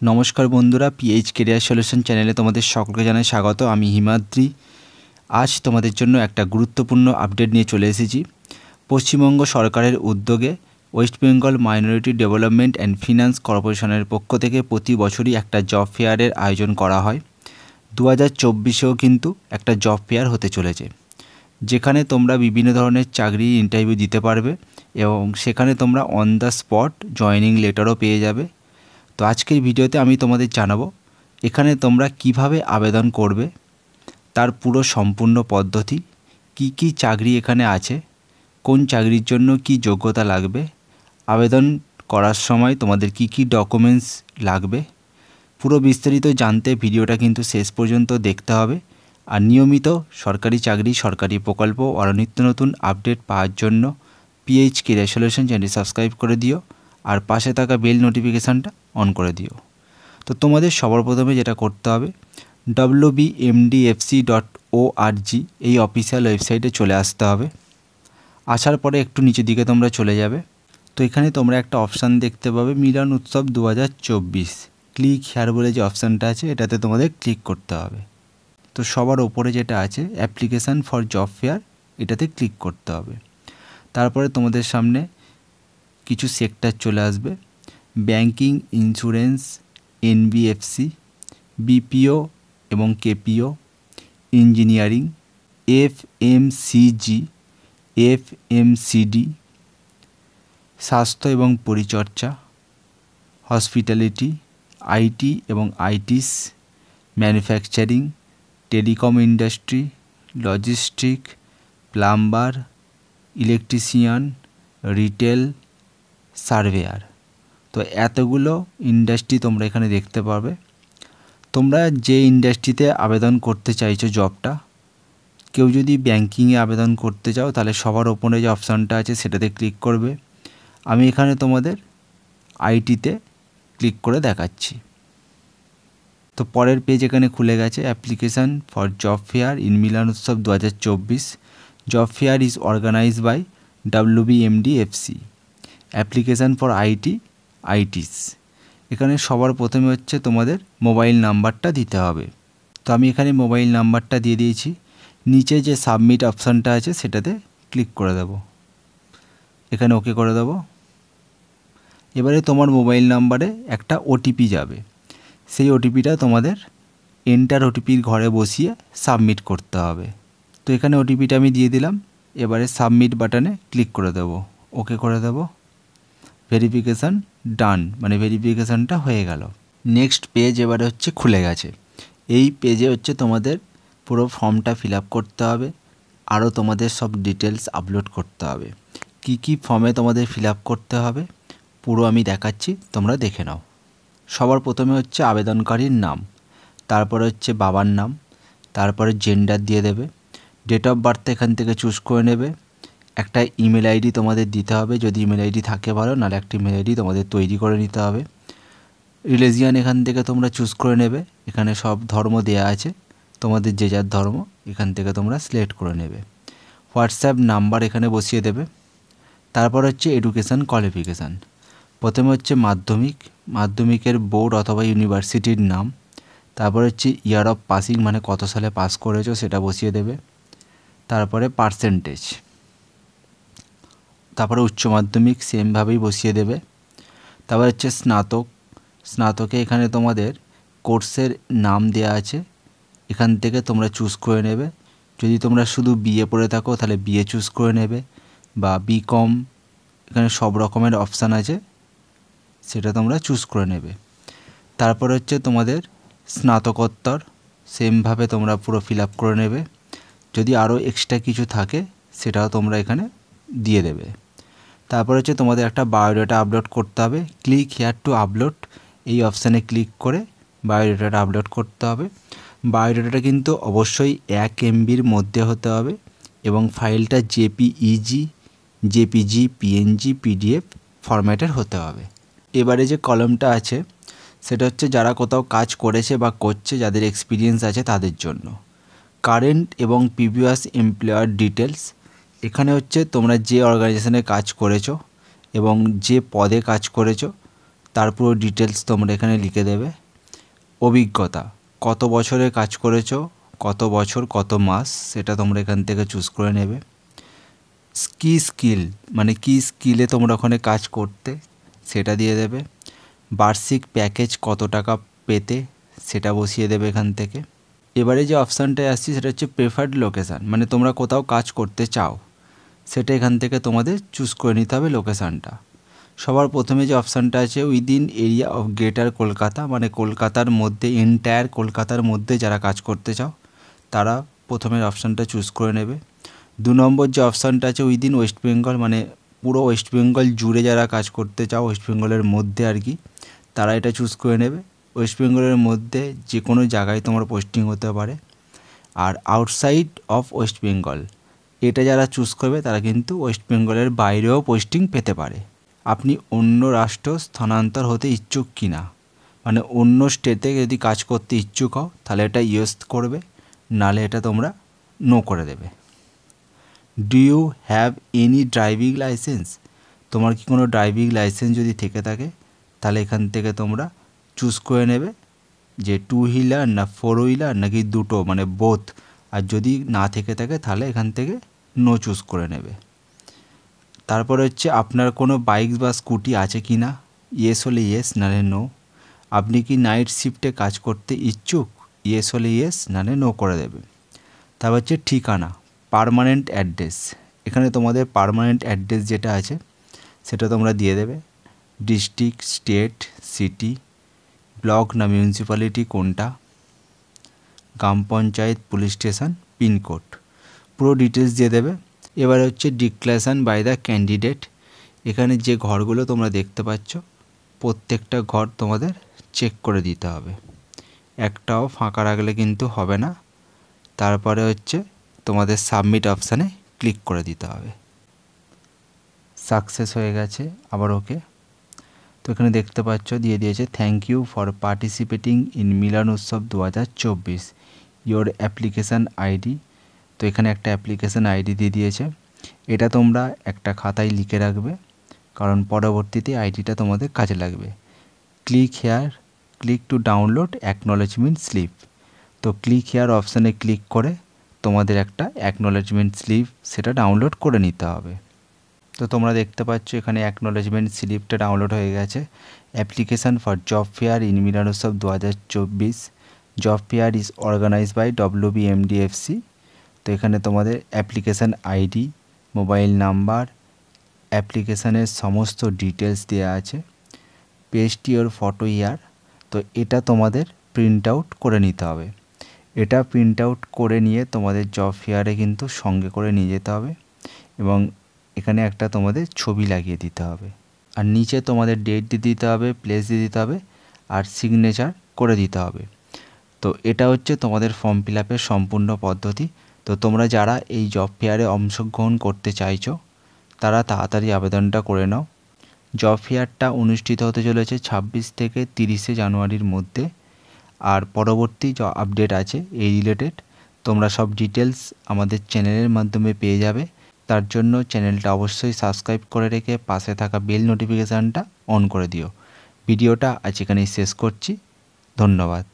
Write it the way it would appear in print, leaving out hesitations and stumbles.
নমস্কার বন্ধুরা, pH career solution চ্যানেলে তোমাদের সকলকে জানাই স্বাগত। আমি হিমাদ্রি। আজ তোমাদের জন্য একটা গুরুত্বপূর্ণ আপডেট নিয়ে চলে এসেছি। পশ্চিমবঙ্গ সরকারের উদ্যোগে West Bengal minority development and finance কর্পোরেশনের পক্ষ থেকে প্রতি বছরই একটা জব ফেয়ারের আয়োজন করা হয়। 2024-এও কিন্তু একটা জব ফেয়ার হতে চলেছে, যেখানে তোমরা বিভিন্ন ধরনের চাকরির ইন্টারভিউ দিতে পারবে এবং সেখানে তোমরা অন দ্য স্পট জয়েনিং লেটারও পেয়ে যাবে। তো আজকের ভিডিওতে আমি তোমাদের জানাবো এখানে তোমরা কিভাবে আবেদন করবে, তার পুরো সম্পূর্ণ পদ্ধতি, কি কি চাকরি এখানে আছে, কোন চাকরির জন্য কি যোগ্যতা লাগবে, আবেদন করার সময় তোমাদের কি কি ডকুমেন্টস লাগবে, পুরো বিস্তারিত জানতে ভিডিওটা কিন্তু শেষ পর্যন্ত দেখতে হবে। আর নিয়মিত সরকারি চাকরি, সরকারি প্রকল্প আর নিত্য নতুন আপডেট পাওয়ার জন্য পিএইচ কেরিয়ার সলিউশন চ্যানেলটি সাবস্ক্রাইব করে দিও আর পাশে থাকা বেল নোটিফিকেশানটা অন করে দিও। তো তোমাদের সবার প্রথমে যেটা করতে হবে, wbmdfc.org এই অফিসিয়াল ওয়েবসাইটে চলে আসতে হবে। আসার পরে একটু নিচের দিকে তোমরা চলে যাবে। তো এখানে তোমরা একটা অপশান দেখতে পাবে, মিলন উৎসব 2024, ক্লিক হেয়ার বলে যে অপশানটা আছে এটাতে তোমাদের ক্লিক করতে হবে। তো সবার ওপরে যেটা আছে অ্যাপ্লিকেশান ফর জব ফেয়ার, এটাতে ক্লিক করতে হবে। তারপরে তোমাদের সামনে কিছু সেক্টর চলে আসবে, ব্যাংকিং, ইন্স্যুরেন্স, এনবিএফসি, বিপিও এবং কেপিও, ইঞ্জিনিয়ারিং, এফএমসিজি, এফএমসিডি, স্বাস্থ্য এবং পরিচর্যা, হসপিটালিটি, আইটি এবং itis, manufacturing, telecom industry, logistic, plumber, electrician, retail, surveyor. তো এতগুলো ইন্ডাস্ট্রি তোমরা এখানে দেখতে পাবে। তোমরা যে ইন্ডাস্ট্রিতে আবেদন করতে চাইছো জবটা, কেউ যদি ব্যাংকিংয়ে আবেদন করতে চাও তাহলে সবার ওপরে যে অপশানটা আছে সেটাতে ক্লিক করবে। আমি এখানে তোমাদের আইটিতে ক্লিক করে দেখাচ্ছি। তো পরের পেজ এখানে খুলে গেছে, application for job fair in Milan Utsav 2024, job fair is organized by WBMDFC, application for ITIs. এখানে সবার প্রথমে হচ্ছে তোমাদের মোবাইল নাম্বারটা দিতে হবে। তো আমি এখানে মোবাইল নাম্বারটা দিয়ে দিয়েছি। নিচে যে সাবমিট অপশানটা আছে সেটাতে ক্লিক করে দেব, এখানে ওকে করে দেব। এবারে তোমার মোবাইল নাম্বারে একটা ওটিপি যাবে, সেই ওটিপিটা তোমাদের এন্টার ওটিপির ঘরে বসিয়ে সাবমিট করতে হবে। তো এখানে ওটিপিটা আমি দিয়ে দিলাম। এবারে সাবমিট বাটনে ক্লিক করে দেব, ওকে করে দেব। ভেরিফিকেশান ডান, মানে ভেরিফিকেশানটা হয়ে গেল। নেক্সট পেজ এবারে হচ্ছে খুলে গেছে। এই পেজে হচ্ছে তোমাদের পুরো ফর্মটা ফিল আপ করতে হবে, আরও তোমাদের সব ডিটেলস আপলোড করতে হবে। কি কি ফর্মে তোমাদের ফিল আপ করতে হবে পুরো আমি দেখাচ্ছি, তোমরা দেখে নাও। সবার প্রথমে হচ্ছে আবেদনকারীর নাম, তারপরে হচ্ছে বাবার নাম, তারপরে জেন্ডার দিয়ে দেবে, ডেট অফ বার্থ এখান থেকে চুজ করে নেবে। একটা ইমেল আইডি তোমাদের দিতে হবে, যদি ইমেল আইডি থাকে ভালো, নাহলে একটা ইমেল আইডি তোমাদের তৈরি করে নিতে হবে। রিলিজিয়ান এখান থেকে তোমরা চুজ করে নেবে, এখানে সব ধর্ম দেয়া আছে, তোমাদের যে যার ধর্ম এখান থেকে তোমরা সিলেক্ট করে নেবে। হোয়াটসঅ্যাপ নাম্বার এখানে বসিয়ে দেবে। তারপর হচ্ছে এডুকেশান কোয়ালিফিকেশান, প্রথমে হচ্ছে মাধ্যমিকের বোর্ড অথবা ইউনিভার্সিটির নাম, তারপর হচ্ছে ইয়ার অফ পাসিং, মানে কত সালে পাস করেছো সেটা বসিয়ে দেবে। তারপরে পার্সেন্টেজ, তারপরে উচ্চ মাধ্যমিক সেমভাবেই বসিয়ে দেবে। তারপর হচ্ছে স্নাতকে এখানে তোমাদের কোর্সের নাম দেওয়া আছে, এখান থেকে তোমরা চুজ করে নেবে। যদি তোমরা শুধু বিএ পড়ে থাকো তাহলে বিএ চুজ করে নেবে, বা বিকম, এখানে সব রকমের অপশান আছে, সেটা তোমরা চুজ করে নেবে। তারপর হচ্ছে তোমাদের স্নাতকোত্তর, সেমভাবে তোমরা পুরো ফিল আপ করে নেবে। যদি আরও এক্সট্রা কিছু থাকে সেটাও তোমরা এখানে দিয়ে দেবে। তারপর হচ্ছে তোমাদের একটা বায়োডাটা আপলোড করতে হবে। ক্লিক হেয়ার টু আপলোড এই অপশানে ক্লিক করে বায়োডাটাটা আপলোড করতে হবে। বায়োডাটাটা কিন্তু অবশ্যই 1 MBর মধ্যে হতে হবে এবং ফাইলটা জেপিজি, পিএনজি, পিডিএফ ফরম্যাটের হতে হবে। এবারে যে কলমটা আছে সেটা হচ্ছে যারা কোথাও কাজ করেছে বা করছে, যাদের এক্সপিরিয়েন্স আছে তাদের জন্য। কারেন্ট এবং প্রিভিয়াস এমপ্লয়ার ডিটেলস, এখানে হচ্ছে তোমরা যে অর্গানাইজেশনে কাজ করেছো এবং যে পদে কাজ করেছো তার পুরো ডিটেলস তোমরা এখানে লিখে দেবে। অভিজ্ঞতা, কত বছরে কাজ করেছো, কত বছর কত মাস, সেটা তোমরা এখান থেকে চুজ করে নেবে। স্কিল মানে কী স্কিলে তোমরা ওখানে কাজ করতে সেটা দিয়ে দেবে। বার্ষিক প্যাকেজ কত টাকা পেতে সেটা বসিয়ে দেবে এখান থেকে। এবারে যে অপশানটায় আসছি সেটা হচ্ছে প্রেফার্ড লোকেশান, মানে তোমরা কোথাও কাজ করতে চাও সেটা এখান থেকে তোমাদের চুজ করে নিতে হবে লোকেশানটা। সবার প্রথমে যে অপশানটা আছে within area of greater Kolkata, মানে কলকাতার মধ্যে, এন্টায়ার কলকাতার মধ্যে যারা কাজ করতে চাও তারা প্রথমের অপশানটা চুজ করে নেবে। 2 নম্বর যে অপশানটা আছে উইদিন ওয়েস্ট বেঙ্গল, মানে পুরো ওয়েস্ট বেঙ্গল জুড়ে যারা কাজ করতে চাও, ওয়েস্ট বেঙ্গলের মধ্যে আর কি, তারা এটা চুজ করে নেবে। ওয়েস্ট বেঙ্গলের মধ্যে যে কোনো জায়গায় তোমার পোস্টিং হতে পারে। আর আউটসাইড অফ ওয়েস্ট বেঙ্গল, এটা যারা চুজ করবে তারা কিন্তু ওয়েস্ট বেঙ্গলের বাইরেও পোস্টিং পেতে পারে। আপনি অন্য রাষ্ট্র স্থানান্তর হতে ইচ্ছুক কি না, মানে অন্য স্টেটে যদি কাজ করতে ইচ্ছুক হও তাহলে এটা ইয়েস করবে, নালে এটা তোমরা নো করে দেবে। Do you have any driving licence, তোমার কি কোনো ড্রাইভিং লাইসেন্স যদি থেকে থাকে তাহলে এখান থেকে তোমরা চুজ করে নেবে যে 2 হুইলার না 4 হুইলার নাকি দুটো, মানে বোথ। আর যদি না থেকে থাকে তাহলে এখান থেকে নো চুজ করে নেবে। তারপরে হচ্ছে আপনার কোনো বাইক বা স্কুটি আছে কি না, ইয়েস হলে ইয়েস, নালে নো। আপনি কি নাইট শিফটে কাজ করতে ইচ্ছুক, ইয়েস হলে ইয়েস, নালে নো করে দেবে। তারপর হচ্ছে ঠিকানা, পার্মানেন্ট অ্যাড্রেস, এখানে তোমাদের পার্মানেন্ট অ্যাড্রেস যেটা আছে সেটা তোমরা দিয়ে দেবে। ডিস্ট্রিক্ট, স্টেট, সিটি, ব্লক না মিউনিসিপ্যালিটি কোনটা, গ্রাম পঞ্চায়েত, পুলিশ স্টেশন, পিনকোড, পুরো ডিটেলস দিয়ে দেবে। এবার হচ্ছে ডিক্লারেশন বাই দ্য ক্যান্ডিডেট, এখানে যে ঘরগুলো তোমরা দেখতে পাচ্ছ প্রত্যেকটা ঘর তোমাদের চেক করে দিতে হবে, একটাও ফাঁকা রাখলে কিন্তু হবে না। তারপরে হচ্ছে তোমাদের সাবমিট অপশানে ক্লিক করে দিতে হবে। সাকসেস হয়ে গেছে, আবার ওকে। তো এখানে দেখতে পাচ্ছ দিয়ে দিয়েছে thank you for participating in Milan Utsav 2024, your application ID. তো এখানে একটা অ্যাপ্লিকেশান আইডি দিয়ে দিয়েছে, এটা তোমরা একটা খাতায় লিখে রাখবে কারণ পরবর্তীতে আইডিটা তোমাদের কাজে লাগবে। Click here, click to download acknowledgement slip, তো ক্লিক হেয়ার অপশানে ক্লিক করে তোমাদের একটা অ্যাকনলেজমেন্ট স্লিপ সেটা ডাউনলোড করে নিতে হবে। তো তোমরা দেখতে পাচ্ছ এখানে অ্যাকনলেজমেন্ট স্লিপটা ডাউনলোড হয়ে গেছে। Application for job fair in Milan Utsav 2024, job fair is organize by WBMDFC। তো এখানে তোমাদের অ্যাপ্লিকেশান আইডি, মোবাইল নাম্বার, অ্যাপ্লিকেশানের সমস্ত ডিটেলস দেওয়া আছে, পেস্ট ইওর ফটো ইয়ার। তো এটা তোমাদের প্রিন্ট আউট করে নিতে হবে, এটা প্রিন্ট আউট করে নিয়ে তোমাদের জব ফেয়ারে কিন্তু সঙ্গে করে নিয়ে যেতে হবে এবং এখানে একটা তোমাদের ছবি লাগিয়ে দিতে হবে। আর নিচে তোমাদের ডেট দিয়ে দিতে হবে, প্লেস দিয়ে দিতে হবে আর সিগনেচার করে দিতে হবে। তো এটা হচ্ছে তোমাদের ফর্ম ফিল আপের সম্পূর্ণ পদ্ধতি। তো তোমরা যারা এই জব ফেয়ারে অংশগ্রহণ করতে চাইছো তারা তাড়াতাড়ি আবেদনটা করে নাও। জব ফেয়ারটা অনুষ্ঠিত হতে চলেছে 26 থেকে 30 জানুয়ারির মধ্যে। আর পরবর্তী যে আপডেট আছে এই রিলেটেড তোমরা সব ডিটেলস আমাদের চ্যানেলের মাধ্যমে পেয়ে যাবে। তার জন্য চ্যানেলটা অবশ্যই সাবস্ক্রাইব করে রেখে পাশে থাকা বেল নোটিফিকেশানটা অন করে দিও। ভিডিওটা আজ এখানেই শেষ করছি, ধন্যবাদ।